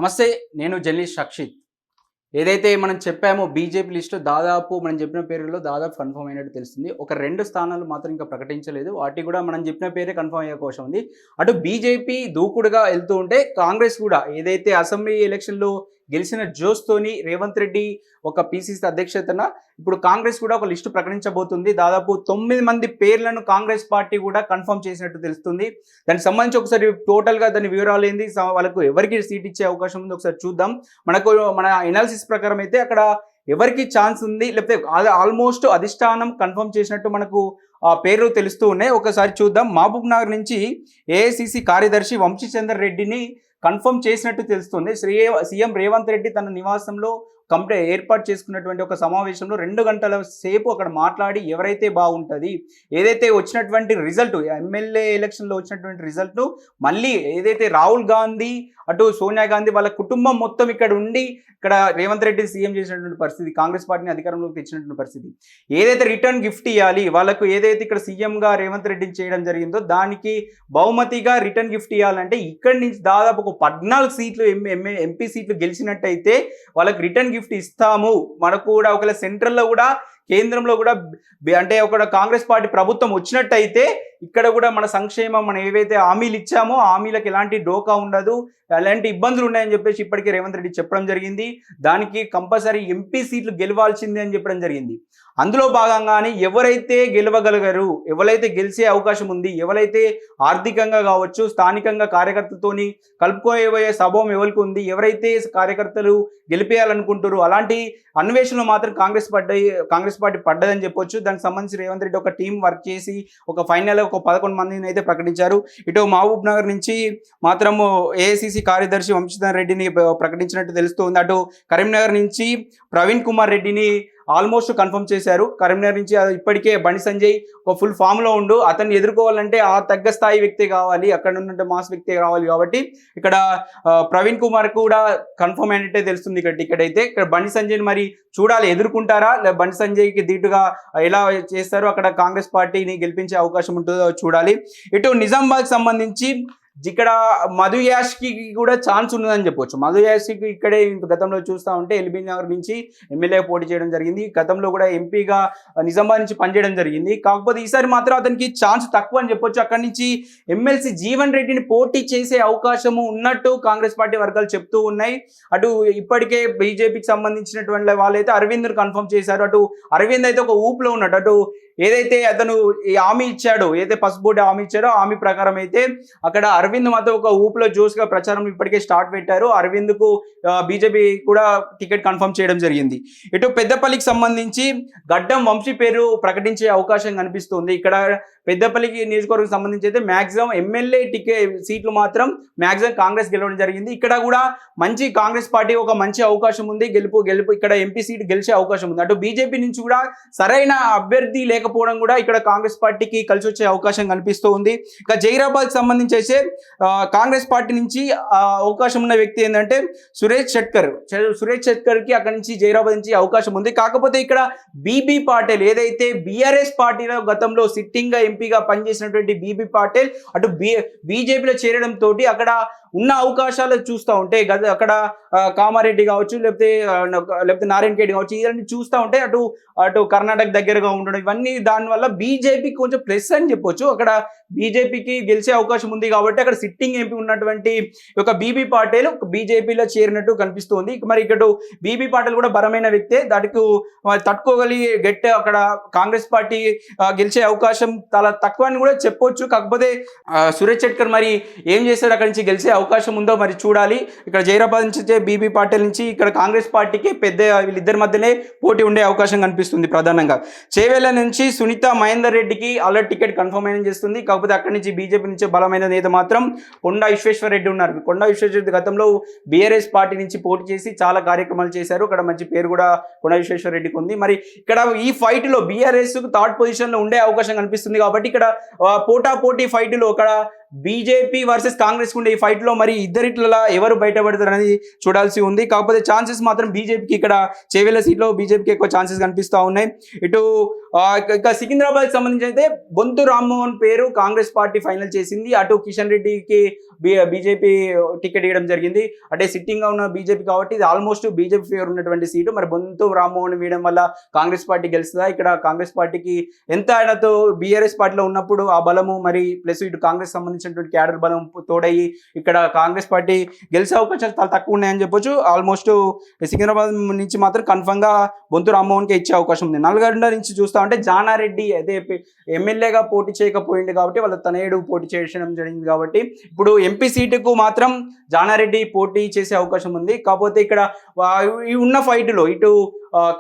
నమస్తే. నేను జర్నలిస్ట్ రక్షిత్. ఏదైతే మనం చెప్పామో బీజేపీ లిస్టు దాదాపు మనం చెప్పిన పేర్లలో దాదాపు కన్ఫర్మ్ అయినట్టు తెలుస్తుంది. ఒక 2 స్థానాలు మాత్రం ఇంకా ప్రకటించలేదు. వాటికి కూడా మనం చెప్పిన పేరే కన్ఫర్మ్ అయ్యే అవకాశం ఉంది. అటు బీజేపీ దూకుడుగా వెళ్తూ ఉంటే కాంగ్రెస్ కూడా ఏదైతే అసెంబ్లీ ఎలక్షన్‌లో గెలిచిన జోష్‌తోని రేవంత్ రెడ్డి ఒక పీసీసీ అధ్యక్షతన ఇప్పుడు కాంగ్రెస్ కూడా ఒక లిస్టు ప్రకటించబోతుంది. దాదాపు 9 మంది పేర్లను కాంగ్రెస్ పార్టీ కూడా కన్ఫర్మ్ చేసినట్టు తెలుస్తుంది. దానికి సంబంధించి ఒకసారి టోటల్‌గా దాని వివరాలు ఏంది, వాళ్ళకు ఎవరికి సీట్ ఇచ్చే అవకాశం ఉందో ఒకసారి చూద్దాం. మన ఎనాలిసిస్ ప్రకారం అయితే అక్కడ ఎవరికి ఛాన్స్ ఉంది, లేకపోతే ఆల్మోస్ట్ అధిష్టానం కన్ఫర్మ్ చేసినట్టు మనకు పేర్లు తెలుస్తూ ఉన్నాయి. ఒకసారి చూద్దాం. మహబూబ్ నగర్ నుంచి ఏఐసిసి కార్యదర్శి వంశీచందర్ రెడ్డిని కన్ఫర్మ్ చేసినట్టు తెలుస్తుంది. సీఎం రేవంత్ రెడ్డి తన నివాసంలో ఏర్పాటు చేసుకున్నటువంటి ఒక సమావేశంలో 2 గంటల సేపు అక్కడ మాట్లాడి ఎవరైతే బాగుంటుంది, ఏదైతే వచ్చినటువంటి రిజల్ట్ ఎమ్మెల్యే ఎలక్షన్లో వచ్చినటువంటి రిజల్ట్ను మళ్ళీ ఏదైతే రాహుల్ గాంధీ అటు సోనియా గాంధీ వాళ్ళ కుటుంబం మొత్తం ఇక్కడ ఉండి ఇక్కడ రేవంత్ రెడ్డి సీఎం చేసినటువంటి పరిస్థితి, కాంగ్రెస్ పార్టీని అధికారంలోకి తెచ్చినటువంటి పరిస్థితి, ఏదైతే రిటర్న్ గిఫ్ట్ ఇవ్వాలి వాళ్ళకు, ఏదైతే ఇక్కడ సీఎంగా రేవంత్ రెడ్డిని చేయడం జరిగిందో దానికి బహుమతిగా రిటర్న్ గిఫ్ట్ ఇవ్వాలంటే ఇక్కడి నుంచి దాదాపు ఒక 14 సీట్లు ఎంపీ సీట్లు గెలిచినట్టయితే వాళ్ళకి రిటర్న్ గిఫ్ట్ ఇస్తాము. మనకు కూడా ఒకవేళ సెంట్రల్లో కూడా కేంద్రంలో కూడా అంటే ఒక కాంగ్రెస్ పార్టీ ప్రభుత్వం వచ్చినట్టయితే ఇక్కడ కూడా మన సంక్షేమం, మనం ఏవైతే హామీలు ఇచ్చామో హామీలకు ఎలాంటి డోకా ఉండదు, ఎలాంటి ఇబ్బందులు ఉన్నాయని చెప్పేసి ఇప్పటికే రేవంత్ రెడ్డి చెప్పడం జరిగింది. దానికి కంపల్సరీ ఎంపీ సీట్లు గెలవాల్సిందే అని చెప్పడం జరిగింది. అందులో భాగంగానే ఎవరైతే గెలవగలగరు, ఎవరైతే గెలిచే అవకాశం ఉంది, ఎవరైతే ఆర్థికంగా కావచ్చు స్థానికంగా కార్యకర్తలతోని కలుపుకోబోయే స్వభావం ఎవరికి ఉంది, ఎవరైతే కార్యకర్తలు గెలిపేయాలనుకుంటారు అలాంటి అన్వేషణలో మాత్రం కాంగ్రెస్ పార్టీ పడ్డదని చెప్పొచ్చు. దానికి సంబంధించి రేవంత్ రెడ్డి ఒక టీం వర్క్ చేసి ఒక ఫైనల్ ఒక 11 మందిని అయితే ప్రకటించారు. ఇటు మహబూబ్ నగర్ నుంచి మాత్రం ఏఐసిసి కార్యదర్శి వంశీధర్ రెడ్డిని ప్రకటించినట్టు తెలుస్తుంది. అటు కరీంనగర్ నుంచి ప్రవీణ్ కుమార్ రెడ్డిని ఆల్మోస్ట్ కన్ఫర్మ్ చేశారు. కరీంనగర్ నుంచి ఇప్పటికే బండి సంజయ్ ఒక ఫుల్ ఫామ్లో ఉండు, అతన్ని ఎదుర్కోవాలంటే ఆ తగ్గ స్థాయి వ్యక్తి కావాలి, అక్కడ ఉన్నట్టు మాస్ వ్యక్తి కావాలి. కాబట్టి ఇక్కడ ప్రవీణ్ కుమార్ కూడా కన్ఫర్మ్ అయినట్టే తెలుస్తుంది. ఇక్కడ టికెట్ అయితే ఇక్కడ బండి సంజయ్ని మరి చూడాలి, ఎదుర్కొంటారా బండి సంజయ్కి ధీటుగా ఎలా చేస్తారో అక్కడ కాంగ్రెస్ పార్టీని గెలిపించే అవకాశం ఉంటుందో చూడాలి. ఇటు నిజామాబాద్ సంబంధించి ఇక్కడ మధు యాష్కి కూడా ఛాన్స్ ఉన్నదని చెప్పొచ్చు. మధు యాష్కి ఇక్కడే గతంలో చూస్తూ ఉంటే ఎల్బీ నగర్ నుంచి ఎమ్మెల్యే పోటీ చేయడం జరిగింది. గతంలో కూడా ఎంపీగా నిజామాబాద్ నుంచి పనిచేయడం జరిగింది. కాకపోతే ఈసారి మాత్రం అతనికి ఛాన్స్ తక్కువ అని చెప్పొచ్చు. అక్కడి నుంచి ఎమ్మెల్సీ జీవన్ రెడ్డిని పోటీ చేసే అవకాశము ఉన్నట్టు కాంగ్రెస్ పార్టీ వర్గాలు చెప్తూ ఉన్నాయి. అటు ఇప్పటికే బీజేపీకి సంబంధించినటువంటి వాళ్ళైతే అరవింద్ను కన్ఫర్మ్ చేశారు. అటు అరవింద్ అయితే ఒక ఊపులో ఉన్నాడు. అటు ఏదైతే అతను ఈ హామీ ఇచ్చాడో, ఏదైతే పసుపు హామీ ఇచ్చాడో హామీ ప్రకారం అయితే అక్కడ అరవింద్ మాత్రం ఒక ఊపులో జోష్గా ప్రచారం ఇప్పటికే స్టార్ట్ పెట్టారు. అరవింద్కు బీజేపీ కూడా టికెట్ కన్ఫర్మ్ చేయడం జరిగింది. ఇటు పెద్దపల్లికి సంబంధించి గడ్డం వంశీ పేరు ప్రకటించే అవకాశం కనిపిస్తుంది. ఇక్కడ పెద్దపల్లికి నియోజకవర్గం సంబంధించి అయితే మ్యాక్సిమం ఎమ్మెల్యే సీట్లు మాత్రం మ్యాక్సిమం కాంగ్రెస్ గెలవడం జరిగింది. ఇక్కడ కూడా మంచి కాంగ్రెస్ పార్టీ ఒక మంచి అవకాశం ఉంది, గెలుపు ఇక్కడ ఎంపీ సీట్ గెలిచే అవకాశం ఉంది. అటు బీజేపీ నుంచి కూడా సరైన అభ్యర్థి లేకపోవడం కూడా ఇక్కడ కాంగ్రెస్ పార్టీకి కలిసి వచ్చే అవకాశం కనిపిస్తూ ఉంది. ఇక జైరాబాద్ సంబంధించి అయితే కాంగ్రెస్ పార్టీ నుంచి అవకాశం ఉన్న వ్యక్తి ఏంటంటే సురేష్ షెట్కర్కి అక్కడి నుంచి జైరాబాద్ నుంచి అవకాశం ఉంది. కాకపోతే ఇక్కడ బీబీ పాటిల్ ఏదైతే బీఆర్ఎస్ పార్టీలో గతంలో సిట్టింగ్ ఎంపీగా పనిచేసినటువంటి బీబీ పాటిల్ అటు బీజేపీలో చేరడం తోటి అక్కడ ఉన్న అవకాశాలు చూస్తూ ఉంటే అక్కడ కామారెడ్డి కావచ్చు, లేకపోతే నారాయణ ఖేడ్ కావచ్చు, ఇవన్నీ చూస్తూ ఉంటే అటు కర్ణాటక దగ్గరగా ఉండడం ఇవన్నీ దానివల్ల బీజేపీకి కొంచెం ప్లస్ అని చెప్పొచ్చు. అక్కడ బీజేపీకి గెలిచే అవకాశం ఉంది కాబట్టి అక్కడ సిట్టింగ్ ఎంపీ ఉన్నటువంటి ఒక బీబీ పాటిల్ బీజేపీలో చేరినట్టు కనిపిస్తుంది. మరి ఇక్కడ బీబీ పాటిల్ కూడా బలమైన వ్యక్తే, దానికి తట్టుకోగలిగే అక్కడ కాంగ్రెస్ పార్టీ గెలిచే అవకాశం చాలా తక్కువ అని కూడా చెప్పొచ్చు. కాకపోతే సురేష్ షెట్కర్ మరి ఏం చేస్తాడు, అక్కడి నుంచి గెలిచే అవకాశం ఉందో మరి చూడాలి. ఇక్కడ జైరాబాద్ నుంచి బీబీ పాటిల్ నుంచి ఇక్కడ కాంగ్రెస్ పార్టీకి వీళ్ళిద్దరి మధ్యనే పోటీ ఉండే అవకాశం కనిపిస్తుంది. ప్రధానంగా చేవేళ్ల నుంచి సునీత మహేందర్ రెడ్డికి ఆల్రెడీ టికెట్ కన్ఫర్మ్ అయిన చేస్తుంది. కాకపోతే అక్కడి నుంచి బీజేపీ నుంచి బలమైన నేత మాత్రం కొండా విశ్వేశ్వర రెడ్డి ఉన్నారు. కొండా విశ్వేశ్వర రెడ్డి గతంలో బీఆర్ఎస్ పార్టీ నుంచి పోటీ చేసి చాలా కార్యక్రమాలు చేశారు. అక్కడ మంచి పేరు కూడా కొండా విశ్వేశ్వర రెడ్డికి ఉంది. మరి ఇక్కడ ఈ ఫైట్ లో బీఆర్ఎస్ థర్డ్ పొజిషన్ లో ఉండే అవకాశం కనిపిస్తుంది. కాబట్టి ఇక్కడ పోటాపోటీ ఫైట్ లో అక్కడ బీజేపీ వర్సెస్ కాంగ్రెస్ ఉండే ఈ ఫైట్ లో మరి ఇద్దరిట్ల ఎవరు బయటపడతారు అనేది చూడాల్సి ఉంది. కాకపోతే ఛాన్సెస్ మాత్రం బీజేపీకి ఇక్కడ చేవేళ్ల సీట్లో బీజేపీకి ఎక్కువ ఛాన్సెస్ కనిపిస్తూ ఉన్నాయి. ఇటు ఇక సికింద్రాబాద్ సంబంధించి అయితే బొంతు రామ్మోహన్ పేరు కాంగ్రెస్ పార్టీ ఫైనల్ చేసింది. అటు కిషన్ రెడ్డికి బీజేపీ టికెట్ ఇవ్వడం జరిగింది. అంటే సిట్టింగ్ గా ఉన్న బీజేపీ కాబట్టి ఇది ఆల్మోస్ట్ బీజేపీ ఫేవర్ ఉన్నటువంటి సీటు. మరి బొంతు రామ్మోహన్ వేయడం వల్ల కాంగ్రెస్ పార్టీ గెలుస్తుందా? ఇక్కడ కాంగ్రెస్ పార్టీకి ఎంత ఆయనతో బీఆర్ఎస్ పార్టీలో ఉన్నప్పుడు ఆ బలము మరి ప్లస్ ఇటు కాంగ్రెస్ సంబంధించినటువంటి క్యాడర్ బలం తోడయి ఇక్కడ కాంగ్రెస్ పార్టీ గెలిచే అవకాశాలు చాలా తక్కువ ఉన్నాయని చెప్పొచ్చు. ఆల్మోస్ట్ సికింద్రాబాద్ నుంచి మాత్రం కన్ఫర్మ్ గా బొంతు రామ్మోహన్కే ఇచ్చే అవకాశం ఉంది. నల్గొండ నుంచి చూస్తా ఉంటే జానారెడ్డి అయితే ఎమ్మెల్యేగా పోటీ చేయకపోయింది కాబట్టి వాళ్ళ తనయుడు పోటీ చేయడం జరిగింది కాబట్టి ఇప్పుడు ఎంపీ సీటుకు మాత్రం జానారెడ్డి పోటీ చేసే అవకాశం ఉంది. కాకపోతే ఇక్కడ ఉన్న ఫైట్లో ఇటు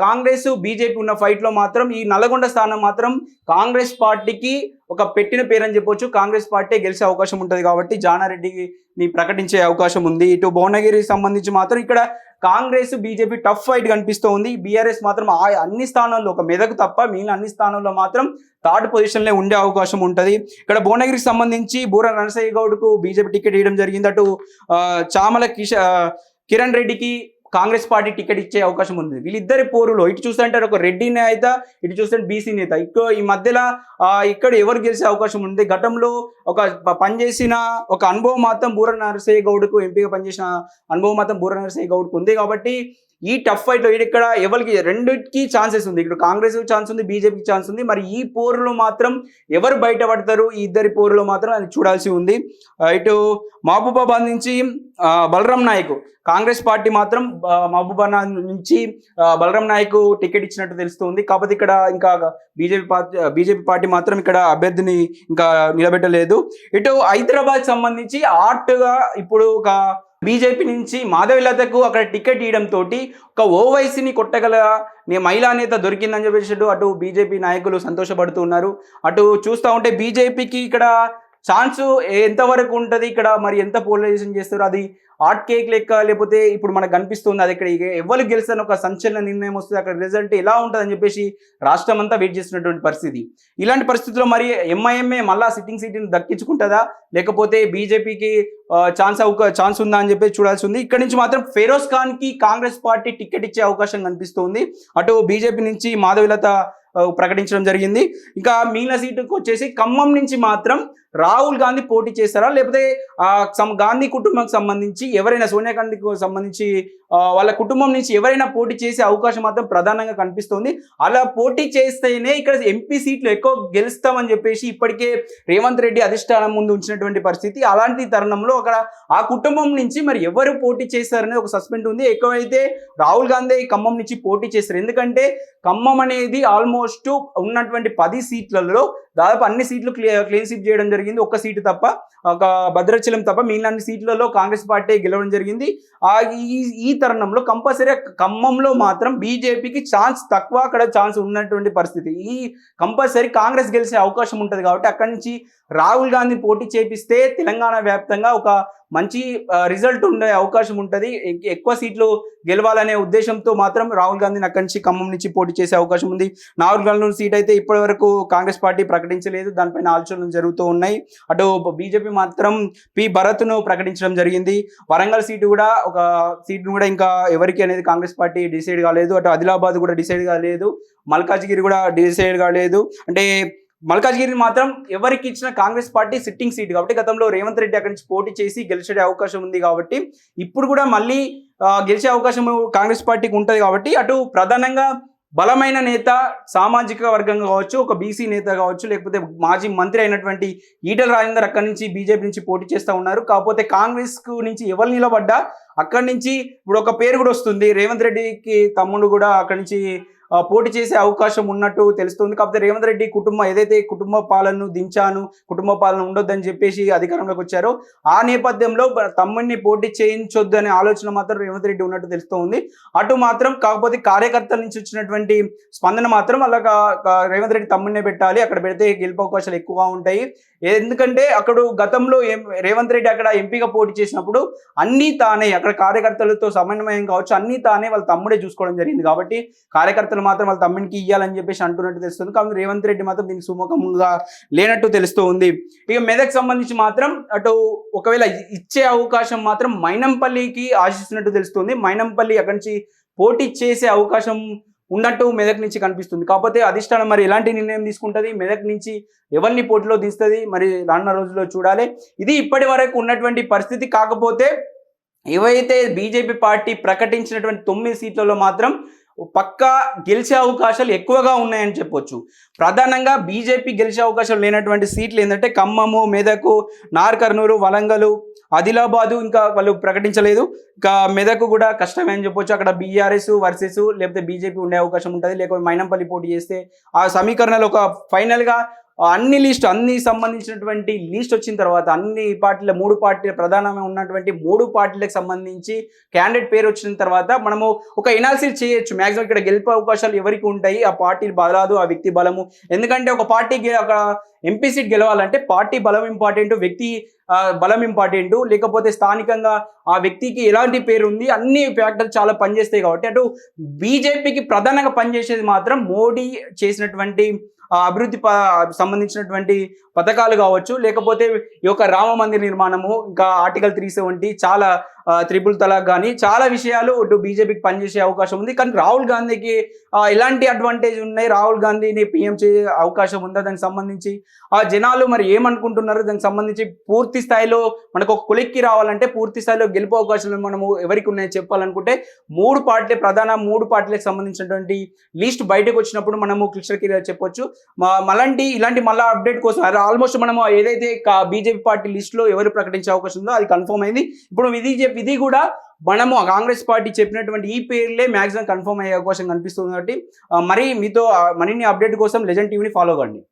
కాంగ్రెస్ బీజేపీ ఉన్న ఫైట్లో మాత్రం ఈ నల్గొండ స్థానం మాత్రం కాంగ్రెస్ పార్టీకి ఒక పెట్టిన పేరు అని చెప్పొచ్చు. కాంగ్రెస్ పార్టీ గెలిచే అవకాశం ఉంటుంది కాబట్టి జానారెడ్డిని ప్రకటించే అవకాశం ఉంది. ఇటు భువనగిరికి సంబంధించి మాత్రం ఇక్కడ కాంగ్రెస్ బీజేపీ టఫ్ ఫైట్ కనిపిస్తూ ఉంది. బీఆర్ఎస్ మాత్రం అన్ని స్థానాల్లో ఒక మెదక్ తప్ప మిగిలిన అన్ని స్థానాల్లో మాత్రం థర్డ్ పొజిషన్లో ఉండే అవకాశం ఉంటుంది. ఇక్కడ భువనగిరికి సంబంధించి బూర నరసయ్య గౌడ్కు బీజేపీ టికెట్ ఇవ్వడం జరిగింది. అటు చామల కిరణ్ రెడ్డికి కాంగ్రెస్ పార్టీ టికెట్ ఇచ్చే అవకాశం ఉంది. వీళ్ళిద్దరి పోరులో ఇటు చూస్తుంటే ఒక రెడ్డి నేత, ఇటు చూస్తుంటే బీసీ నేత. ఈ మధ్యలో ఇక్కడ ఎవరు గెలిచే అవకాశం ఉంది? గతంలో ఒక పనిచేసిన ఒక అనుభవం మాత్రం బూర నరసయ్య గౌడ్కు ఎంపీగా పనిచేసిన అనుభవం మాత్రం బూర నరసయ్య గౌడ్కు ఉంది కాబట్టి ఈ టఫ్ ఫైట్లో ఇక్కడ ఎవరికి రెండింటికి ఛాన్సెస్ ఉంది. ఇక్కడ కాంగ్రెస్ ఛాన్స్ ఉంది, బీజేపీకి ఛాన్స్ ఉంది. మరి ఈ పోరులో మాత్రం ఎవరు బయటపడతారు? ఈ ఇద్దరి పోరులో మాత్రం అది చూడాల్సి ఉంది. ఇటు మహబూబాబాద్ నుంచి బలరాం నాయక్, కాంగ్రెస్ పార్టీ మాత్రం మహబూబాబాద్ నుంచి బలరాం నాయక్ టికెట్ ఇచ్చినట్టు తెలుస్తుంది. కాకపోతే ఇక్కడ ఇంకా బీజేపీ పార్టీ మాత్రం ఇక్కడ అభ్యర్థిని ఇంకా నిలబెట్టలేదు. ఇటు హైదరాబాద్ సంబంధించి ఆర్ట్గా ఇప్పుడు ఒక బీజేపీ నుంచి మాధవిలతకు అక్కడ టికెట్ ఇవ్వడంతో ఒక ఓవైసీని కొట్టగల మహిళా నేత దొరికిందని చెప్పేసి అటు బీజేపీ నాయకులు సంతోషపడుతున్నారు. అటు చూస్తూ ఉంటే బీజేపీకి ఇక్కడ ఛాన్స్ ఎంతవరకు ఉంటుంది, ఇక్కడ మరి ఎంత పోలరైజేషన్ చేస్తారు, అది హాట్ కేక్ లెక్క లేకపోతే ఇప్పుడు మనకు కనిపిస్తుంది. అది ఇక్కడ ఎవరు గెలుస్తారని ఒక సంచలన నిర్ణయం వస్తుంది. అక్కడ రిజల్ట్ ఎలా ఉంటుందని చెప్పేసి రాష్ట్రం అంతా వెయిట్ చేస్తున్నటువంటి పరిస్థితి. ఇలాంటి పరిస్థితుల్లో మరి ఎంఐఎంఏ మళ్ళా సిట్టింగ్ సీట్ని దక్కించుకుంటుందా లేకపోతే బీజేపీకి ఛాన్స్ ఉందా అని చెప్పేసి చూడాల్సి ఉంది. ఇక్కడ నుంచి మాత్రం ఫెరోజ్ ఖాన్కి కాంగ్రెస్ పార్టీ టికెట్ ఇచ్చే అవకాశం కనిపిస్తుంది. అటు బీజేపీ నుంచి మాధవిలత ప్రకటించడం జరిగింది. ఇంకా మిగిలిన సీటుకు వచ్చేసి ఖమ్మం నుంచి మాత్రం రాహుల్ గాంధీ పోటీ చేస్తారా లేకపోతే గాంధీ కుటుంబానికి సంబంధించి ఎవరైనా సోనియా గాంధీకి సంబంధించి వాళ్ళ కుటుంబం నుంచి ఎవరైనా పోటీ చేసే అవకాశం మాత్రం ప్రధానంగా కనిపిస్తుంది. అలా పోటీ చేస్తేనే ఇక్కడ ఎంపీ సీట్లు ఎక్కువ గెలుస్తామని చెప్పేసి ఇప్పటికే రేవంత్ రెడ్డి అధిష్టానం ముందు ఉంచినటువంటి పరిస్థితి. అలాంటి తరుణంలో అక్కడ ఆ కుటుంబం నుంచి మరి ఎవరు పోటీ చేస్తారనేది ఒక సస్పెండ్ ఉంది. ఎక్కువైతే రాహుల్ గాంధీ ఖమ్మం నుంచి పోటీ చేస్తారు. ఎందుకంటే ఖమ్మం అనేది ఆల్మోస్ట్ ఉన్నటువంటి 10 సీట్లలో దాదాపు అన్ని సీట్లు క్లీన్ స్వీప్ చేయడం జరిగింది. ఒక్క సీటు తప్ప, ఒక భద్రాచలం తప్ప మిగిలిన అన్ని సీట్లలో కాంగ్రెస్ పార్టీ గెలవడం జరిగింది. ఈ తరుణంలో కంపల్సరీ ఖమ్మంలో మాత్రం బీజేపీకి ఛాన్స్ తక్కువ, అక్కడ ఛాన్స్ ఉన్నటువంటి పరిస్థితి. ఈ కంపల్సరీ కాంగ్రెస్ గెలిచే అవకాశం ఉంటుంది కాబట్టి అక్కడి నుంచి రాహుల్ గాంధీ పోటీ చేపిస్తే తెలంగాణ వ్యాప్తంగా ఒక మంచి రిజల్ట్ ఉండే అవకాశం ఉంటుంది. ఎక్కువ సీట్లు గెలవాలనే ఉద్దేశంతో మాత్రం రాహుల్ గాంధీని అక్కడి నుంచి ఖమ్మం నుంచి పోటీ చేసే అవకాశం ఉంది. నాగర్కర్నూలు సీట్ అయితే ఇప్పటి వరకు కాంగ్రెస్ పార్టీ ప్రకటించలేదు, దానిపైన ఆలోచనలు జరుగుతూ ఉన్నాయి. అటు బీజేపీ మాత్రం పి భరత్ను ప్రకటించడం జరిగింది. వరంగల్ సీటు కూడా ఒక సీట్ను కూడా ఇంకా ఎవరికి అనేది కాంగ్రెస్ పార్టీ డిసైడ్ కాలేదు. అటు ఆదిలాబాద్ కూడా డిసైడ్ కాలేదు, మల్కాజ్గిరి కూడా డిసైడ్ కాలేదు. అంటే మల్కాజ్గిరి మాత్రం ఎవరికి ఇచ్చిన కాంగ్రెస్ పార్టీ సిట్టింగ్ సీట్ కాబట్టి గతంలో రేవంత్ రెడ్డి అక్కడి నుంచి పోటీ చేసి గెలిచే అవకాశం ఉంది కాబట్టి ఇప్పుడు కూడా మళ్ళీ గెలిచే అవకాశం కాంగ్రెస్ పార్టీకి ఉంటుంది కాబట్టి అటు ప్రధానంగా బలమైన నేత సామాజిక వర్గం కావచ్చు, ఒక బీసీ నేత కావచ్చు, లేకపోతే మాజీ మంత్రి అయినటువంటి ఈటెల రాజేందర్ అక్కడి నుంచి బీజేపీ నుంచి పోటీ చేస్తూ ఉన్నారు. కాకపోతే కాంగ్రెస్ నుంచి ఎవరు నిలబడ్డా అక్కడి నుంచి ఇప్పుడు ఒక పేరు కూడా వస్తుంది, రేవంత్ రెడ్డికి తమ్ముడు కూడా అక్కడి నుంచి పోటీ చేసే అవకాశం ఉన్నట్టు తెలుస్తుంది. కాకపోతే రేవంత్ రెడ్డి కుటుంబం ఏదైతే కుటుంబ పాలనను దించాను, కుటుంబ పాలన ఉండొద్దని చెప్పేసి అధికారంలోకి వచ్చారో ఆ నేపథ్యంలో తమ్ముడిని పోటీ చేయించొద్దు అనే ఆలోచన మాత్రం రేవంత్ రెడ్డి ఉన్నట్టు తెలుస్తుంది. అటు మాత్రం కాకపోతే కార్యకర్తల నుంచి వచ్చినటువంటి స్పందన మాత్రం అలా రేవంత్ రెడ్డి తమ్ముడినే పెట్టాలి, అక్కడ పెడితే గెలుపు అవకాశాలు ఎక్కువగా ఉంటాయి. ఎందుకంటే అక్కడ గతంలో రేవంత్ రెడ్డి అక్కడ ఎంపీగా పోటీ చేసినప్పుడు అన్నీ తానే అక్కడ కార్యకర్తలతో సమన్వయం కావచ్చు, అన్నీ తానే వాళ్ళ తమ్ముడే చూసుకోవడం జరిగింది కాబట్టి కార్యకర్తల స్థానాలు మాత్రం వాళ్ళ తమ్మునికి ఇవ్వాలని చెప్పేసి అంటున్నట్టు తెలుస్తుంది. కానీ రేవంత్ రెడ్డి మాత్రం దీనికి సుముఖంగా లేనట్టు తెలుస్తూ ఉంది. ఇక మెదక్ సంబంధించి మాత్రం అటు ఒకవేళ ఇచ్చే అవకాశం మాత్రం మైనంపల్లికి ఆశిస్తున్నట్టు తెలుస్తుంది. మైనంపల్లి అక్కడి నుంచి పోటీ చేసే అవకాశం ఉన్నట్టు మెదక్ నుంచి కనిపిస్తుంది. కాకపోతే అధిష్టానం మరి ఎలాంటి నిర్ణయం తీసుకుంటుంది, మెదక్ నుంచి ఎవరిని పోటీలో తీస్తుంది, మరి రానున్న రోజుల్లో చూడాలి. ఇది ఇప్పటి వరకు ఉన్నటువంటి పరిస్థితి. కాకపోతే ఏవైతే బీజేపీ పార్టీ ప్రకటించినటువంటి 9 సీట్లలో మాత్రం పక్కా గెలిచే అవకాశాలు ఎక్కువగా ఉన్నాయని చెప్పొచ్చు. ప్రధానంగా బీజేపీ గెలిచే అవకాశాలు లేనటువంటి సీట్లు ఏంటంటే ఖమ్మము, మెదకు, నార్కర్నూలు, వరంగల్, ఆదిలాబాదు ఇంకా వాళ్ళు ప్రకటించలేదు. ఇంకా మెదకు కూడా కష్టమే అని చెప్పొచ్చు. అక్కడ బీఆర్ఎస్ వర్సెస్ లేకపోతే బీజేపీ ఉండే అవకాశం ఉంటుంది. లేకపోతే మైనంపల్లి పోటీ చేస్తే ఆ సమీకరణలు ఒక ఫైనల్గా అన్ని సంబంధించినటువంటి లిస్ట్ వచ్చిన తర్వాత అన్ని పార్టీల 3 పార్టీల ప్రధానంగా ఉన్నటువంటి 3 పార్టీలకు సంబంధించి క్యాండిడేట్ పేరు వచ్చిన తర్వాత మనము ఒక ఎనాలిసిస్ చేయొచ్చు. మ్యాక్సిమం ఇక్కడ గెలిపే అవకాశాలు ఎవరికి ఉంటాయి, ఆ పార్టీ బలాలు, ఆ వ్యక్తి బలము. ఎందుకంటే ఒక పార్టీకి ఒక ఎంపీ సీట్ గెలవాలంటే పార్టీ బలం ఇంపార్టెంట్, వ్యక్తి బలం ఇంపార్టెంట్, లేకపోతే స్థానికంగా ఆ వ్యక్తికి ఎలాంటి పేరు ఉంది, అన్ని ఫ్యాక్టర్స్ చాలా పనిచేస్తాయి. కాబట్టి అటు బీజేపీకి ప్రధానంగా పనిచేసేది మాత్రం మోడీ చేసినటువంటి అభివృద్ధి సంబంధించినటువంటి పథకాలు కావచ్చు, లేకపోతే ఈ యొక్క రామ మందిర నిర్మాణము, ఇంకా ఆర్టికల్ 370, చాలా త్రిపుల్ తలాక్ కానీ చాలా విషయాలు ఇటు బీజేపీకి పనిచేసే అవకాశం ఉంది. కానీ రాహుల్ గాంధీకి ఎలాంటి అడ్వాంటేజ్ ఉన్నాయి, రాహుల్ గాంధీని పీఎం చేసే అవకాశం ఉందా, దానికి సంబంధించి ఆ జనాలు మరి ఏమనుకుంటున్నారు, దానికి సంబంధించి పూర్తి స్థాయిలో మనకు ఒక కొలిక్కి రావాలంటే పూర్తి స్థాయిలో గెలుపు అవకాశాలు మనము ఎవరికి ఉన్నాయో చెప్పాలనుకుంటే 3 పార్టీలు ప్రధాన 3 పార్టీలకు సంబంధించినటువంటి లిస్ట్ బయటకు వచ్చినప్పుడు మనము క్లియర్ చెప్పొచ్చు. ఇలాంటి మళ్ళీ అప్డేట్ కోసం ఆల్మోస్ట్ మనము ఏదైతే బీజేపీ పార్టీ లిస్టులో ఎవరు ప్రకటించే అవకాశం ఉందో అది కన్ఫర్మ్ అయింది. ఇప్పుడు ఇది కూడా మనము కాంగ్రెస్ పార్టీ చెప్పినటువంటి ఈ పేర్లే మ్యాక్సిమం కన్ఫర్మ్ అయ్యే అవకాశం కనిపిస్తుంది. కాబట్టి మరి మీతో మరిన్ని అప్డేట్ కోసం లెజెండ్ టీవీని ఫాలో కండి.